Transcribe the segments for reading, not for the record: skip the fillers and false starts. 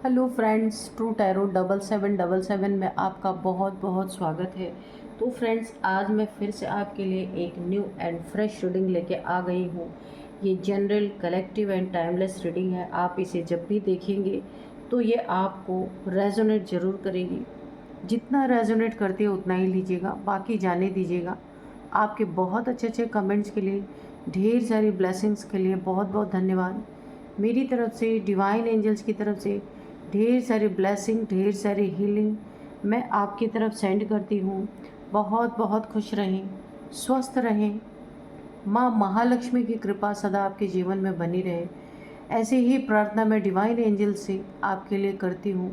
Hello friends, true tarot 7777 में आपका बहुत बहुत स्वागत है। तो फ्रेंड्स, आज मैं फिर से आपके लिए एक न्यू एंड फ्रेश रीडिंग लेके आ गई हूँ। ये general, collective and timeless reading है। आप इसे जब भी देखेंगे तो ये आपको रेजोनेट ज़रूर करेगी। जितना रेजोनेट करती है उतना ही लीजिएगा, बाकी जाने दीजिएगा। आपके बहुत अच्छे अच्छे कमेंट्स के लिए, ढेर सारी ब्लेसिंग्स के लिए बहुत बहुत धन्यवाद। मेरी तरफ से, डिवाइन एंजल्स की तरफ से ढेर सारी ब्लेसिंग, ढेर सारी हीलिंग मैं आपकी तरफ सेंड करती हूँ। बहुत बहुत खुश रहें, स्वस्थ रहें। माँ महालक्ष्मी की कृपा सदा आपके जीवन में बनी रहे, ऐसे ही प्रार्थना मैं डिवाइन एंजल से आपके लिए करती हूँ।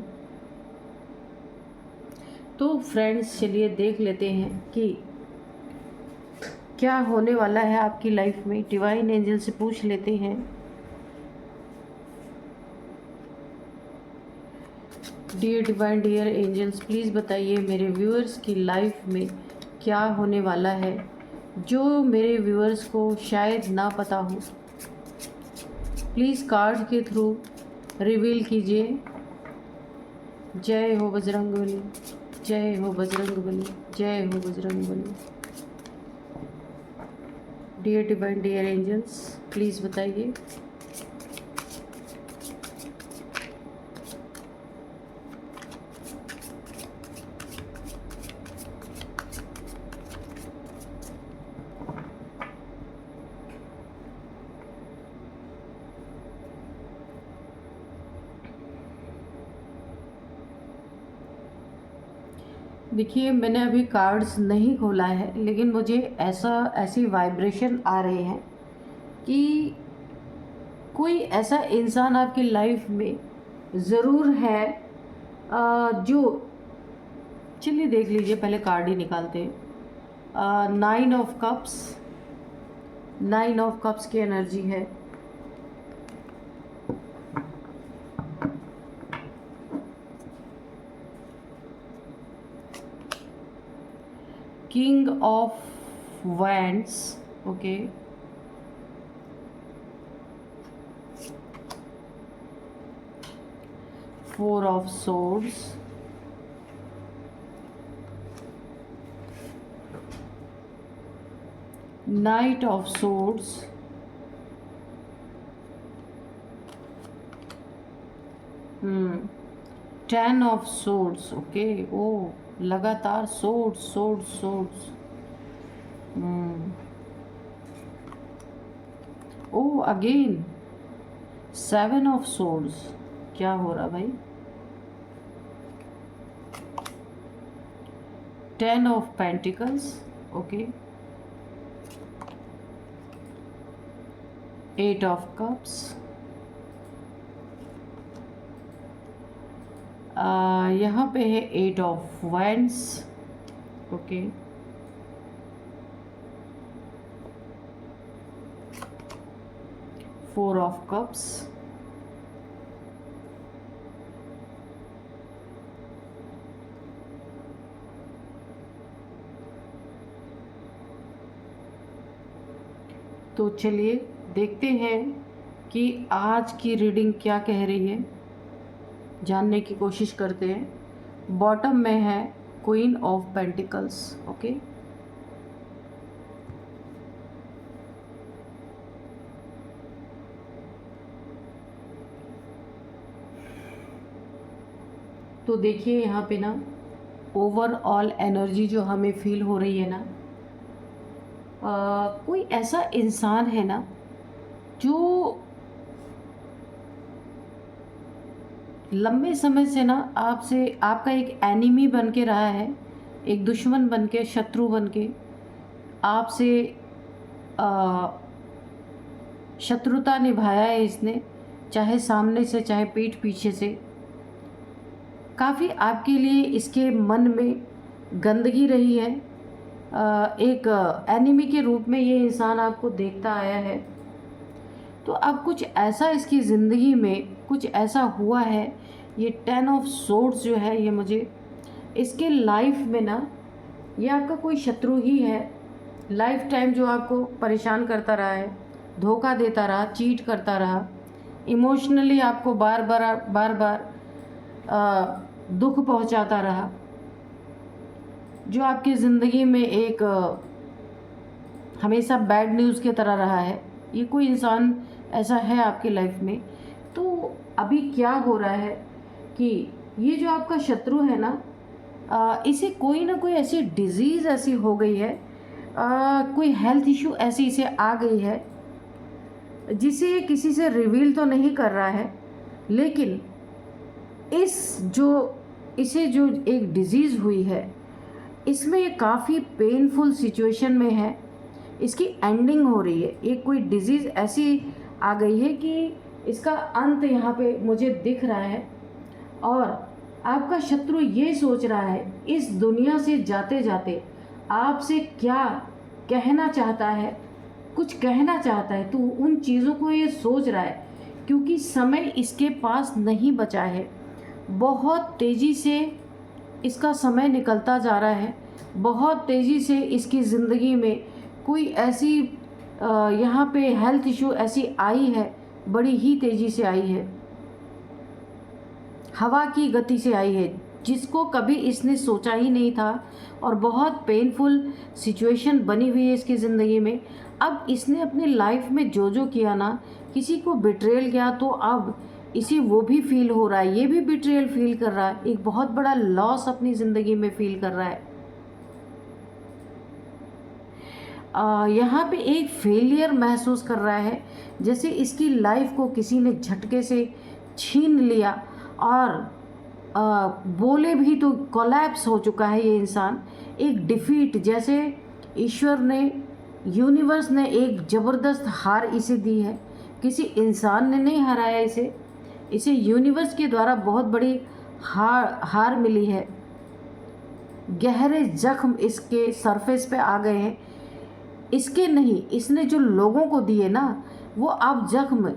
तो फ्रेंड्स, चलिए देख लेते हैं कि क्या होने वाला है आपकी लाइफ में। डिवाइन एंजल से पूछ लेते हैं। Dear divine, dear angels, please बताइए मेरे व्यूअर्स की लाइफ में क्या होने वाला है जो मेरे व्यूअर्स को शायद ना पता हो। प्लीज़ कार्ड के थ्रू रिवील कीजिए। जय हो बजरंगबली, जय हो बजरंगबली, जय हो Bajrangbali. Dear divine, dear angels, please बताइए। देखिए, मैंने अभी कार्ड्स नहीं खोला है, लेकिन मुझे ऐसी वाइब्रेशन आ रहे हैं कि कोई ऐसा इंसान आपकी लाइफ में ज़रूर है जो, चलिए देख लीजिए, पहले कार्ड ही निकालते हैं। 9 ऑफ कप्स, 9 ऑफ कप्स की एनर्जी है। King of wands, okay. Four of swords, knight of swords, 10 of swords, okay. Oh, लगातार swords swords swords. Oh, again 7 of swords. क्या हो रहा भाई? 10 of pentacles, okay. 8 of cups, यहाँ पे है 8 of wands, okay. 4 of cups, तो चलिए देखते हैं कि आज की रीडिंग क्या कह रही है, जानने की कोशिश करते हैं। बॉटम में है क्वीन ऑफ पेंटिकल्स, ओके। तो देखिए यहाँ पे ना, ओवरऑल एनर्जी जो हमें फील हो रही है ना, कोई ऐसा इंसान है ना जो लंबे समय से ना आपसे, आपका एक एनिमी बन के रहा है, एक दुश्मन बन के, शत्रु बन के आपसे शत्रुता निभाया है इसने, चाहे सामने से चाहे पीठ पीछे से। काफ़ी आपके लिए इसके मन में गंदगी रही है। एक एनिमी के रूप में ये इंसान आपको देखता आया है। तो अब कुछ ऐसा इसकी ज़िंदगी में कुछ ऐसा हुआ है। ये 10 ऑफ सोर्ड्स जो है, ये मुझे इसके लाइफ में ना, ये आपका कोई शत्रु ही है लाइफ टाइम, जो आपको परेशान करता रहा है, धोखा देता रहा, चीट करता रहा, इमोशनली आपको बार बार दुख पहुंचाता रहा, जो आपकी ज़िंदगी में एक हमेशा बैड न्यूज़ की तरह रहा है, ये कोई इंसान ऐसा है आपकी लाइफ में। तो अभी क्या हो रहा है कि ये जो आपका शत्रु है ना, इसे कोई ना कोई ऐसी डिजीज़ ऐसी हो गई है, कोई हेल्थ इशू ऐसी इसे आ गई है, जिसे किसी से रिवील तो नहीं कर रहा है, लेकिन इसे जो एक डिज़ीज़ हुई है, इसमें ये काफ़ी पेनफुल सिचुएशन में है, इसकी एंडिंग हो रही है। एक कोई डिज़ीज़ ऐसी आ गई है कि इसका अंत यहाँ पे मुझे दिख रहा है, और आपका शत्रु ये सोच रहा है इस दुनिया से जाते जाते आपसे क्या कहना चाहता है, कुछ कहना चाहता है, तो उन चीज़ों को ये सोच रहा है, क्योंकि समय इसके पास नहीं बचा है। बहुत तेज़ी से इसका समय निकलता जा रहा है, बहुत तेज़ी से इसकी ज़िंदगी में कोई ऐसी यहाँ पे हेल्थ इशू ऐसी आई है, बड़ी ही तेज़ी से आई है, हवा की गति से आई है, जिसको कभी इसने सोचा ही नहीं था, और बहुत पेनफुल सिचुएशन बनी हुई है इसकी ज़िंदगी में। अब इसने अपनी लाइफ में जो जो किया ना, किसी को बिट्रेयल किया, तो अब इसे वो भी फील हो रहा है, ये भी बिट्रेयल फील कर रहा है, एक बहुत बड़ा लॉस अपनी ज़िंदगी में फील कर रहा है। यहाँ पे एक फेलियर महसूस कर रहा है, जैसे इसकी लाइफ को किसी ने झटके से छीन लिया, और बोले भी तो कोलैप्स हो चुका है ये इंसान। एक डिफीट, जैसे ईश्वर ने, यूनिवर्स ने एक ज़बरदस्त हार इसे दी है, किसी इंसान ने नहीं हराया इसे यूनिवर्स के द्वारा बहुत बड़ी हार मिली है। गहरे जख्म इसके सरफेस पे आ गए हैं, इसके नहीं, इसने जो लोगों को दिए ना, वो अब जख्म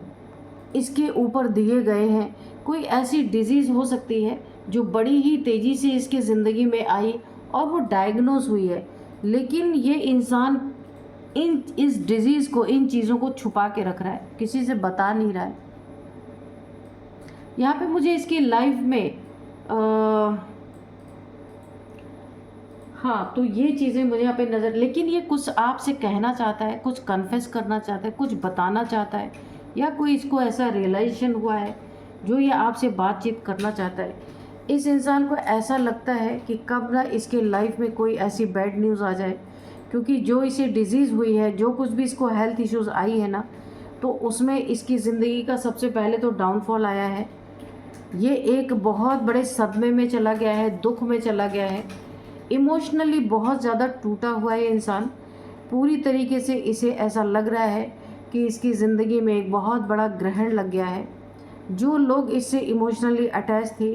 इसके ऊपर दिए गए हैं। कोई ऐसी डिज़ीज़ हो सकती है जो बड़ी ही तेज़ी से इसके ज़िंदगी में आई और वो डायग्नोज हुई है, लेकिन ये इंसान इस डिज़ीज़ को, इन चीज़ों को छुपा के रख रहा है, किसी से बता नहीं रहा है। यहाँ पे मुझे इसकी लाइफ में हाँ, तो ये चीज़ें मुझे यहाँ पे नज़र, लेकिन ये कुछ आपसे कहना चाहता है, कुछ कन्फेस करना चाहता है, कुछ बताना चाहता है, या कोई इसको ऐसा रियलाइजेशन हुआ है जो ये आपसे बातचीत करना चाहता है। इस इंसान को ऐसा लगता है कि कब ना इसके लाइफ में कोई ऐसी बैड न्यूज़ आ जाए, क्योंकि जो इसे डिज़ीज़ हुई है, जो कुछ भी इसको हेल्थ इश्यूज़ आई है ना, तो उसमें इसकी ज़िंदगी का सबसे पहले तो डाउनफॉल आया है। ये एक बहुत बड़े सदमे में चला गया है, दुख में चला गया है, इमोशनली बहुत ज़्यादा टूटा हुआ है इंसान। पूरी तरीके से इसे ऐसा लग रहा है कि इसकी ज़िंदगी में एक बहुत बड़ा ग्रहण लग गया है। जो लोग इससे इमोशनली अटैच थे,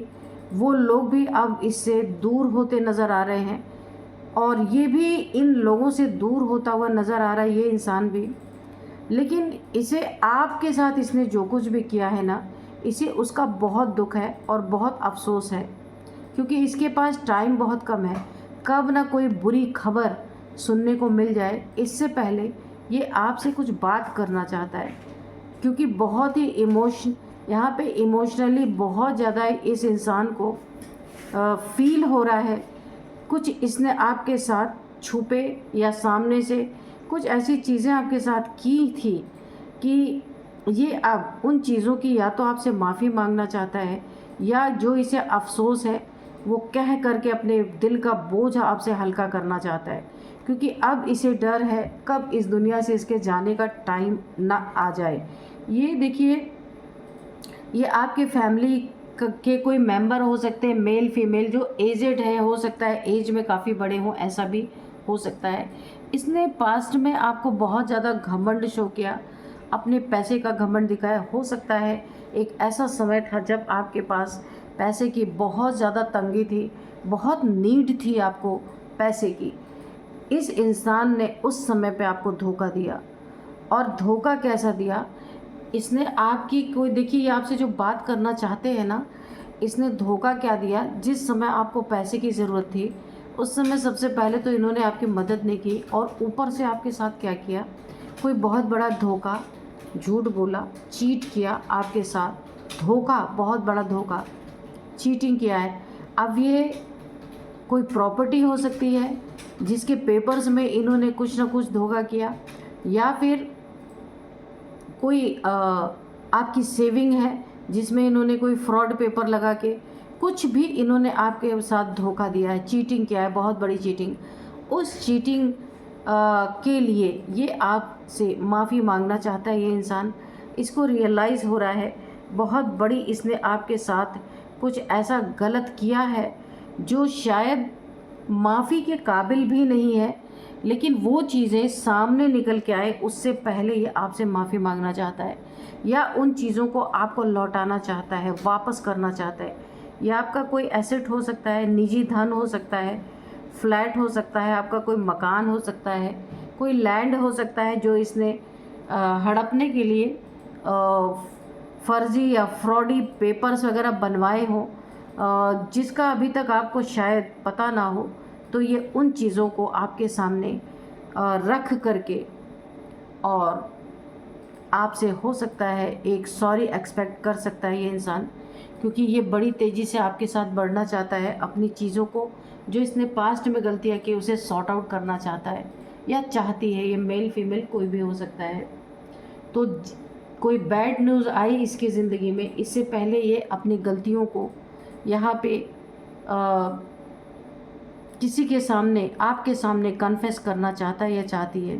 वो लोग भी अब इससे दूर होते नज़र आ रहे हैं, और ये भी इन लोगों से दूर होता हुआ नज़र आ रहा है, ये इंसान भी। लेकिन इसे, आपके साथ इसने जो कुछ भी किया है ना, इसे उसका बहुत दुख है और बहुत अफसोस है, क्योंकि इसके पास टाइम बहुत कम है। कब ना कोई बुरी खबर सुनने को मिल जाए, इससे पहले ये आपसे कुछ बात करना चाहता है, क्योंकि बहुत ही यहाँ पे इमोशनली बहुत ज़्यादा इस इंसान को फील हो रहा है। कुछ इसने आपके साथ छुपे या सामने से कुछ ऐसी चीज़ें आपके साथ की थी कि ये अब उन चीज़ों की या तो आपसे माफ़ी मांगना चाहता है, या जो इसे अफसोस है वो कह करके अपने दिल का बोझ आपसे हल्का करना चाहता है, क्योंकि अब इसे डर है कब इस दुनिया से इसके जाने का टाइम ना आ जाए। ये देखिए, ये आपके फैमिली के कोई मेंबर हो सकते हैं, मेल फीमेल, जो एजेड है, हो सकता है एज में काफ़ी बड़े हों, ऐसा भी हो सकता है। इसने पास्ट में आपको बहुत ज़्यादा घमंड शो किया, अपने पैसे का घमंड दिखाया। हो सकता है एक ऐसा समय था जब आपके पास पैसे की बहुत ज़्यादा तंगी थी, बहुत नीड थी आपको पैसे की। इस इंसान ने उस समय पे आपको धोखा दिया, और धोखा कैसा दिया, इसने आपकी कोई, देखिए ये आपसे जो बात करना चाहते हैं ना, इसने धोखा क्या दिया, जिस समय आपको पैसे की ज़रूरत थी उस समय सबसे पहले तो इन्होंने आपकी मदद नहीं की, और ऊपर से आपके साथ क्या किया, कोई बहुत बड़ा धोखा, झूठ बोला, चीट किया आपके साथ, धोखा, बहुत बड़ा धोखा। चीटिंग किया है। अब ये कोई प्रॉपर्टी हो सकती है जिसके पेपर्स में इन्होंने कुछ ना कुछ धोखा किया, या फिर कोई आपकी सेविंग है जिसमें इन्होंने कोई फ्रॉड पेपर लगा के कुछ भी इन्होंने आपके साथ धोखा दिया है, चीटिंग किया है, बहुत बड़ी चीटिंग। उस चीटिंग के लिए ये आपसे माफ़ी मांगना चाहता है ये इंसान। इसको रियलाइज़ हो रहा है बहुत बड़ी इसने आपके साथ कुछ ऐसा गलत किया है जो शायद माफ़ी के काबिल भी नहीं है, लेकिन वो चीज़ें सामने निकल के आए उससे पहले ये आपसे माफ़ी मांगना चाहता है, या उन चीज़ों को आपको लौटाना चाहता है, वापस करना चाहता है। यह आपका कोई एसेट हो सकता है, निजी धन हो सकता है, फ्लैट हो सकता है, आपका कोई मकान हो सकता है, कोई लैंड हो सकता है जो इसने हड़पने के लिए फर्जी या फ्रॉडी पेपर्स वगैरह बनवाए हों, जिसका अभी तक आपको शायद पता ना हो। तो ये उन चीज़ों को आपके सामने रख करके और आपसे हो सकता है एक सॉरी एक्सपेक्ट कर सकता है ये इंसान, क्योंकि ये बड़ी तेज़ी से आपके साथ बढ़ना चाहता है। अपनी चीज़ों को जो इसने पास्ट में गलतियाँ की उसे सॉर्ट आउट करना चाहता है या चाहती है। ये मेल फीमेल कोई भी हो सकता है। तो कोई बैड न्यूज़ आई इसकी ज़िंदगी में, इससे पहले ये अपनी गलतियों को यहाँ पे किसी के सामने, आपके सामने कन्फेस करना चाहता है या चाहती है।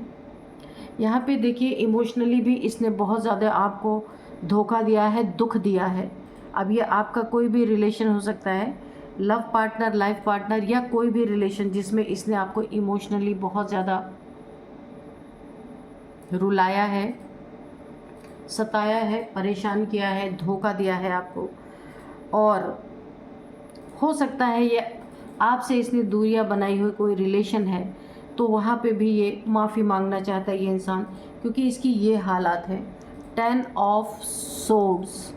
यहाँ पे देखिए इमोशनली भी इसने बहुत ज़्यादा आपको धोखा दिया है, दुख दिया है। अब ये आपका कोई भी रिलेशन हो सकता है, लव पार्टनर, लाइफ पार्टनर, या कोई भी रिलेशन जिसमें इसने आपको इमोशनली बहुत ज़्यादा रुलाया है, सताया है, परेशान किया है, धोखा दिया है आपको। और हो सकता है ये आपसे इसने दूरियां बनाई हुई कोई रिलेशन है, तो वहाँ पे भी ये माफ़ी मांगना चाहता है ये इंसान, क्योंकि इसकी ये हालात है। 10 ऑफ सोर्ड्स,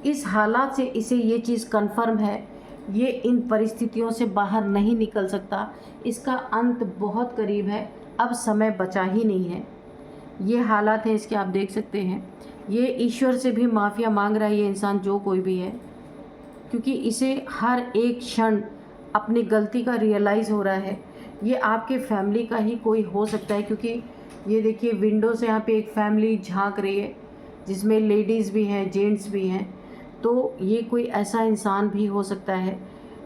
इस हालात से इसे ये चीज़ कन्फर्म है, ये इन परिस्थितियों से बाहर नहीं निकल सकता। इसका अंत बहुत करीब है, अब समय बचा ही नहीं है। ये हालात है इसके, आप देख सकते हैं। ये ईश्वर से भी माफ़िया मांग रहा है ये इंसान, जो कोई भी है, क्योंकि इसे हर एक क्षण अपनी गलती का रियलाइज़ हो रहा है। ये आपके फैमिली का ही कोई हो सकता है, क्योंकि ये देखिए विंडो से यहाँ पे एक फैमिली झांक रही है जिसमें लेडीज़ भी हैं, जेंट्स भी हैं। तो ये कोई ऐसा इंसान भी हो सकता है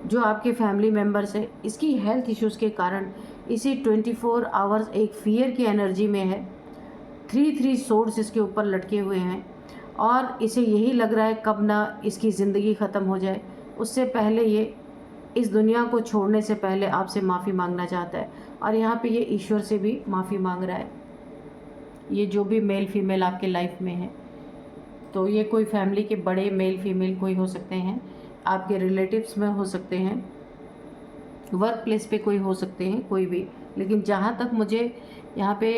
जो आपके फैमिली मेम्बर्स है। इसकी हेल्थ इश्यूज़ के कारण इसे 24 आवर्स एक फियर की एनर्जी में है। 3 सोर्स इसके ऊपर लटके हुए हैं और इसे यही लग रहा है कब ना इसकी ज़िंदगी ख़त्म हो जाए, उससे पहले ये इस दुनिया को छोड़ने से पहले आपसे माफ़ी मांगना चाहता है। और यहाँ पे ये ईश्वर से भी माफ़ी मांग रहा है। ये जो भी मेल फीमेल आपके लाइफ में है, तो ये कोई फैमिली के बड़े मेल फीमेल कोई हो सकते हैं, आपके रिलेटिव्स में हो सकते हैं, वर्क प्लेस पे कोई हो सकते हैं, कोई भी। लेकिन जहाँ तक मुझे यहाँ पे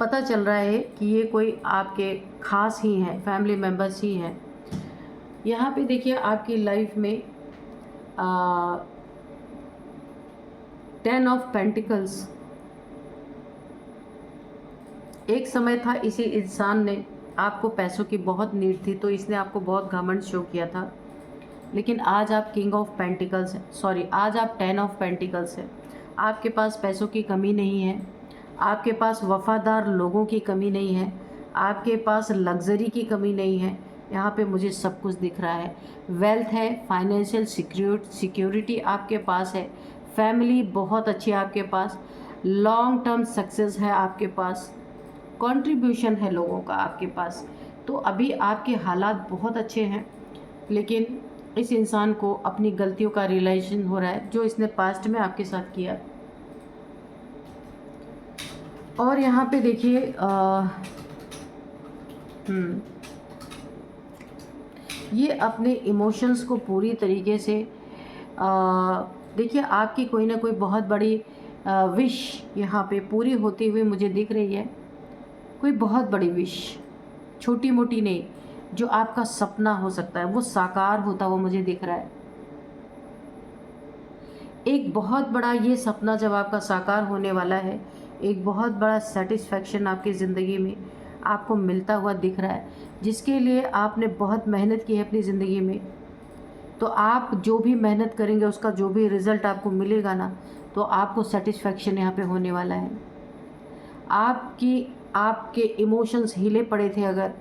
पता चल रहा है कि ये कोई आपके ख़ास ही हैं, फैमिली मेम्बर्स ही हैं। यहाँ पे देखिए आपकी लाइफ में 10 ऑफ पेंटिकल्स, एक समय था इसी इंसान ने, आपको पैसों की बहुत नीड थी तो इसने आपको बहुत घमंड शो किया था। लेकिन आज आप किंग ऑफ पेंटिकल्स हैं, सॉरी आज आप 10 ऑफ पेंटिकल्स हैं। आपके पास पैसों की कमी नहीं है, आपके पास वफ़ादार लोगों की कमी नहीं है, आपके पास लग्जरी की कमी नहीं है। यहाँ पे मुझे सब कुछ दिख रहा है। वेल्थ है, फाइनेंशियल सिक्योरिटी आपके पास है, फैमिली बहुत अच्छी है आपके पास, लॉन्ग टर्म सक्सेस है आपके पास, कंट्रीब्यूशन है लोगों का आपके पास। तो अभी आपके हालात बहुत अच्छे हैं, लेकिन इस इंसान को अपनी गलतियों का रियलाइजेशन हो रहा है जो इसने पास्ट में आपके साथ किया। और यहाँ पे देखिए ये अपने इमोशंस को पूरी तरीके से देखिए आपकी कोई ना कोई बहुत बड़ी विश यहाँ पे पूरी होती हुई मुझे दिख रही है। कोई बहुत बड़ी विश, छोटी मोटी नहीं, जो आपका सपना हो सकता है वो साकार होता हुआ मुझे दिख रहा है। एक बहुत बड़ा ये सपना जब आपका साकार होने वाला है, एक बहुत बड़ा सेटिस्फैक्शन आपकी ज़िंदगी में आपको मिलता हुआ दिख रहा है, जिसके लिए आपने बहुत मेहनत की है अपनी ज़िंदगी में। तो आप जो भी मेहनत करेंगे उसका जो भी रिज़ल्ट आपको मिलेगा ना, तो आपको सेटिस्फेक्शन यहाँ पे होने वाला है। आपके इमोशंस हिले पड़े थे, अगर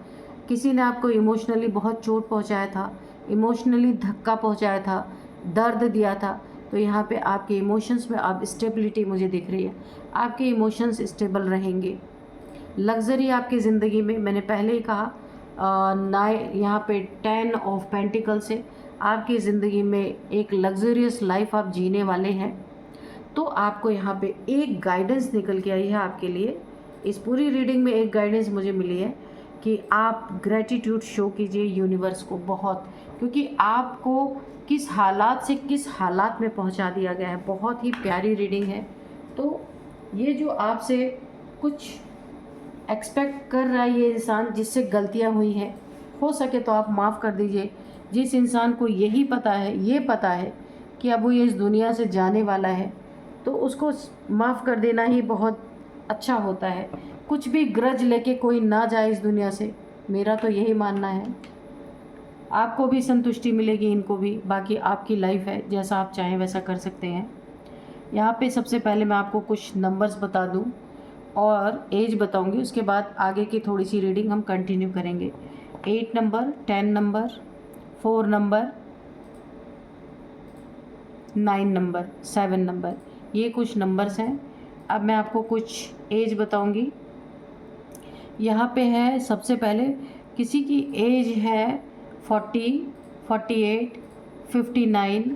किसी ने आपको इमोशनली बहुत चोट पहुँचाया था, इमोशनली धक्का पहुँचाया था, दर्द दिया था, तो यहाँ पे आपके इमोशंस में अब स्टेबिलिटी मुझे दिख रही है। आपके इमोशंस स्टेबल रहेंगे। लग्ज़री आपकी ज़िंदगी में, मैंने पहले ही कहा, यहाँ पे 10 ऑफ पेंटिकल्स से आपकी ज़िंदगी में एक लग्जरियस लाइफ आप जीने वाले हैं। तो आपको यहाँ पे एक गाइडेंस निकल के आई है आपके लिए। इस पूरी रीडिंग में एक गाइडेंस मुझे मिली है कि आप ग्रेटिट्यूड शो कीजिए यूनिवर्स को बहुत, क्योंकि आपको किस हालात से किस हालात में पहुंचा दिया गया है। बहुत ही प्यारी रीडिंग है। तो ये जो आपसे कुछ एक्सपेक्ट कर रहा है ये इंसान, जिससे गलतियां हुई हैं, हो सके तो आप माफ़ कर दीजिए। जिस इंसान को यही पता है, ये पता है कि अब वो ये इस दुनिया से जाने वाला है, तो उसको माफ़ कर देना ही बहुत अच्छा होता है। कुछ भी ग्रज लेके कोई ना जाए इस दुनिया से, मेरा तो यही मानना है। आपको भी संतुष्टि मिलेगी, इनको भी। बाकी आपकी लाइफ है, जैसा आप चाहें वैसा कर सकते हैं। यहाँ पे सबसे पहले मैं आपको कुछ नंबर्स बता दूँ और एज बताऊँगी, उसके बाद आगे की थोड़ी सी रीडिंग हम कंटिन्यू करेंगे। 8 number, 10 number, 4 number, 9 number, 7 number, ये कुछ नंबर्स हैं। अब मैं आपको कुछ एज बताऊंगी। यहाँ पे है सबसे पहले, किसी की एज है 40, 48, 59,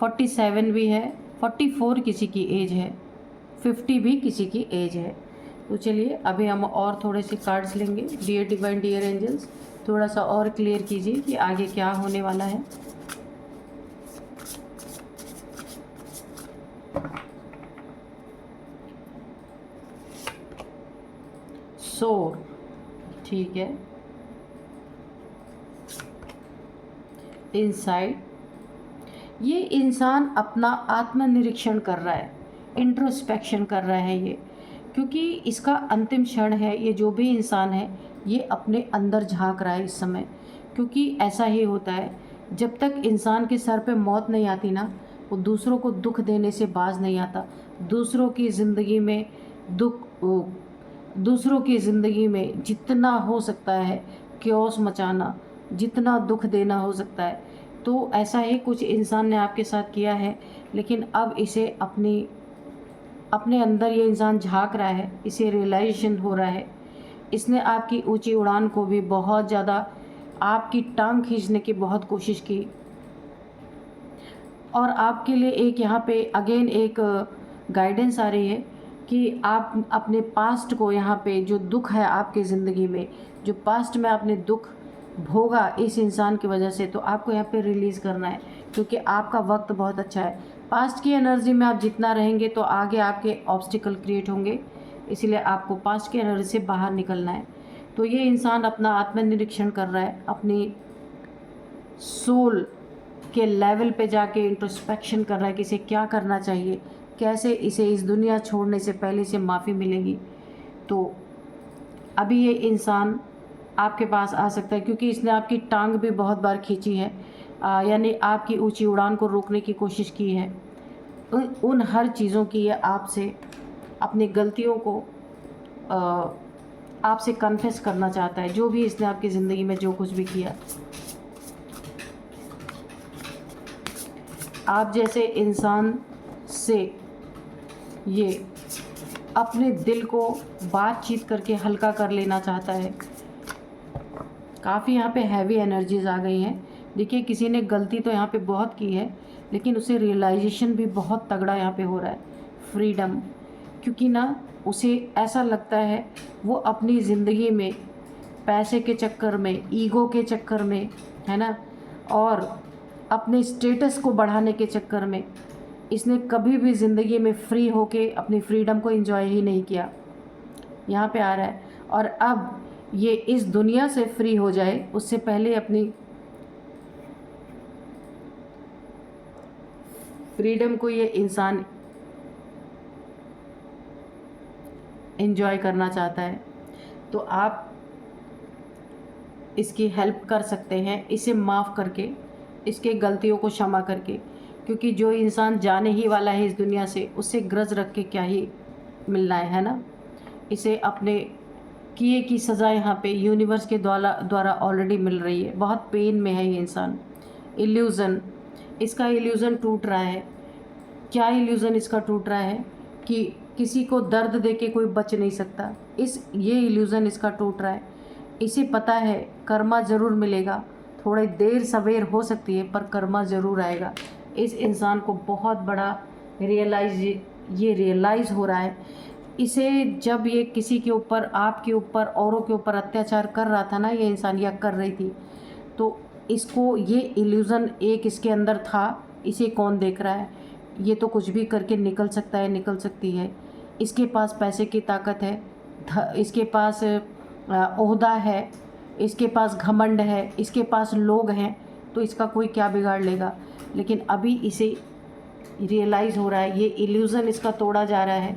47 भी है, 44 किसी की एज है, 50 भी किसी की एज है। तो चलिए अभी हम और थोड़े से कार्ड्स लेंगे। डियर डिवाइन, डियर एंजल्स, थोड़ा सा और क्लियर कीजिए कि आगे क्या होने वाला है। सोर, ठीक है। इनसाइड, ये इंसान अपना आत्मनिरीक्षण कर रहा है, इंट्रोस्पेक्शन कर रहा है ये, क्योंकि इसका अंतिम क्षण है। ये जो भी इंसान है ये अपने अंदर झांक रहा है इस समय, क्योंकि ऐसा ही होता है, जब तक इंसान के सर पे मौत नहीं आती ना, वो दूसरों को दुख देने से बाज नहीं आता। दूसरों की ज़िंदगी में दूसरों की ज़िंदगी में जितना हो सकता है क्योस मचाना, जितना दुख देना हो सकता है, तो ऐसा ही कुछ इंसान ने आपके साथ किया है। लेकिन अब इसे अपने अंदर ये इंसान झांक रहा है, इसे रियलाइजेशन हो रहा है। इसने आपकी ऊंची उड़ान को भी बहुत ज़्यादा, आपकी टांग खींचने की बहुत कोशिश की, और आपके लिए एक यहाँ पे अगेन एक गाइडेंस आ रही है कि आप अपने पास्ट को, यहाँ पे जो दुख है आपकी ज़िंदगी में, जो पास्ट में आपने दुख भोगा इस इंसान की वजह से, तो आपको यहाँ पे रिलीज़ करना है, क्योंकि आपका वक्त बहुत अच्छा है। पास्ट की एनर्जी में आप जितना रहेंगे तो आगे आपके ऑब्स्टिकल क्रिएट होंगे, इसलिए आपको पास्ट की एनर्जी से बाहर निकलना है। तो ये इंसान अपना आत्मनिरीक्षण कर रहा है, अपनी सोल के लेवल पे जाके इंट्रोस्पेक्शन कर रहा है कि इसे क्या करना चाहिए, कैसे इसे इस दुनिया छोड़ने से पहले से माफ़ी मिलेगी। तो अभी ये इंसान आपके पास आ सकता है, क्योंकि इसने आपकी टांग भी बहुत बार खींची है, यानी आपकी ऊंची उड़ान को रोकने की कोशिश की है। उन हर चीज़ों की ये आपसे, अपनी गलतियों को आपसे कन्फेस करना चाहता है, जो भी इसने आपकी ज़िंदगी में जो कुछ भी किया। आप जैसे इंसान से ये अपने दिल को बातचीत करके हल्का कर लेना चाहता है। काफ़ी यहाँ पे हैवी एनर्जीज आ गई हैं। देखिए, किसी ने गलती तो यहाँ पे बहुत की है, लेकिन उसे रियलाइजेशन भी बहुत तगड़ा यहाँ पे हो रहा है। फ्रीडम, क्योंकि ना उसे ऐसा लगता है वो अपनी ज़िंदगी में पैसे के चक्कर में, ईगो के चक्कर में, है ना, और अपने स्टेटस को बढ़ाने के चक्कर में इसने कभी भी ज़िंदगी में फ्री होके अपनी फ्रीडम को एंजॉय ही नहीं किया। यहाँ पे आ रहा है, और अब ये इस दुनिया से फ्री हो जाए उससे पहले अपनी फ्रीडम को ये इंसान एंजॉय करना चाहता है। तो आप इसकी हेल्प कर सकते हैं, इसे माफ़ करके, इसके गलतियों को क्षमा करके, क्योंकि जो इंसान जाने ही वाला है इस दुनिया से, उससे ग्रज रख के क्या ही मिलना है ना। इसे अपने किए की सज़ा यहाँ पे यूनिवर्स के द्वारा ऑलरेडी मिल रही है। बहुत पेन में है ये इंसान। इल्यूज़न, इसका इल्यूज़न टूट रहा है। क्या इल्यूज़न इसका टूट रहा है कि किसी को दर्द दे के कोई बच नहीं सकता, ये इल्यूज़न इसका टूट रहा है। इसे पता है कर्मा ज़रूर मिलेगा, थोड़ी देर सवेर हो सकती है पर कर्मा ज़रूर आएगा। इस इंसान को बहुत बड़ा रियलाइज़ हो रहा है। इसे जब ये किसी के ऊपर, आपके ऊपर, औरों के ऊपर अत्याचार कर रहा था ना, ये इंसान या कर रही थी, तो इसको ये इल्यूज़न एक इसके अंदर था। इसे कौन देख रहा है? ये तो कुछ भी करके निकल सकता है, निकल सकती है। इसके पास पैसे की ताकत है, इसके पास ओहदा है, इसके पास घमंड है, इसके पास लोग हैं, तो इसका कोई क्या बिगाड़ लेगा। लेकिन अभी इसे रियलाइज़ हो रहा है, ये इल्यूज़न इसका तोड़ा जा रहा है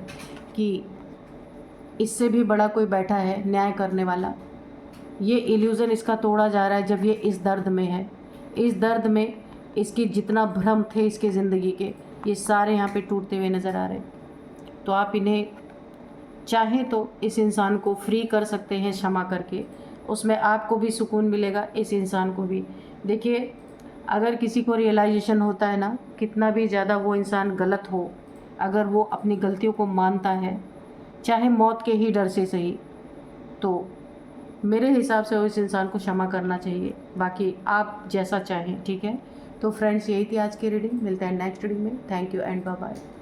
कि इससे भी बड़ा कोई बैठा है न्याय करने वाला। ये इल्यूज़न इसका तोड़ा जा रहा है जब ये इस दर्द में है। इस दर्द में इसके जितना भ्रम थे इसके ज़िंदगी के, ये सारे यहाँ पे टूटते हुए नज़र आ रहे हैं। तो आप इन्हें चाहें तो इस इंसान को फ्री कर सकते हैं क्षमा करके, उसमें आपको भी सुकून मिलेगा, इस इंसान को भी। देखिए, अगर किसी को रियलाइजेशन होता है ना, कितना भी ज़्यादा वो इंसान गलत हो, अगर वो अपनी गलतियों को मानता है, चाहे मौत के ही डर से सही, तो मेरे हिसाब से उस इंसान को क्षमा करना चाहिए। बाकी आप जैसा चाहें, ठीक है। तो फ्रेंड्स, यही थी आज की रीडिंग। मिलते हैं नेक्स्ट रीडिंग में। Thank you and bye bye.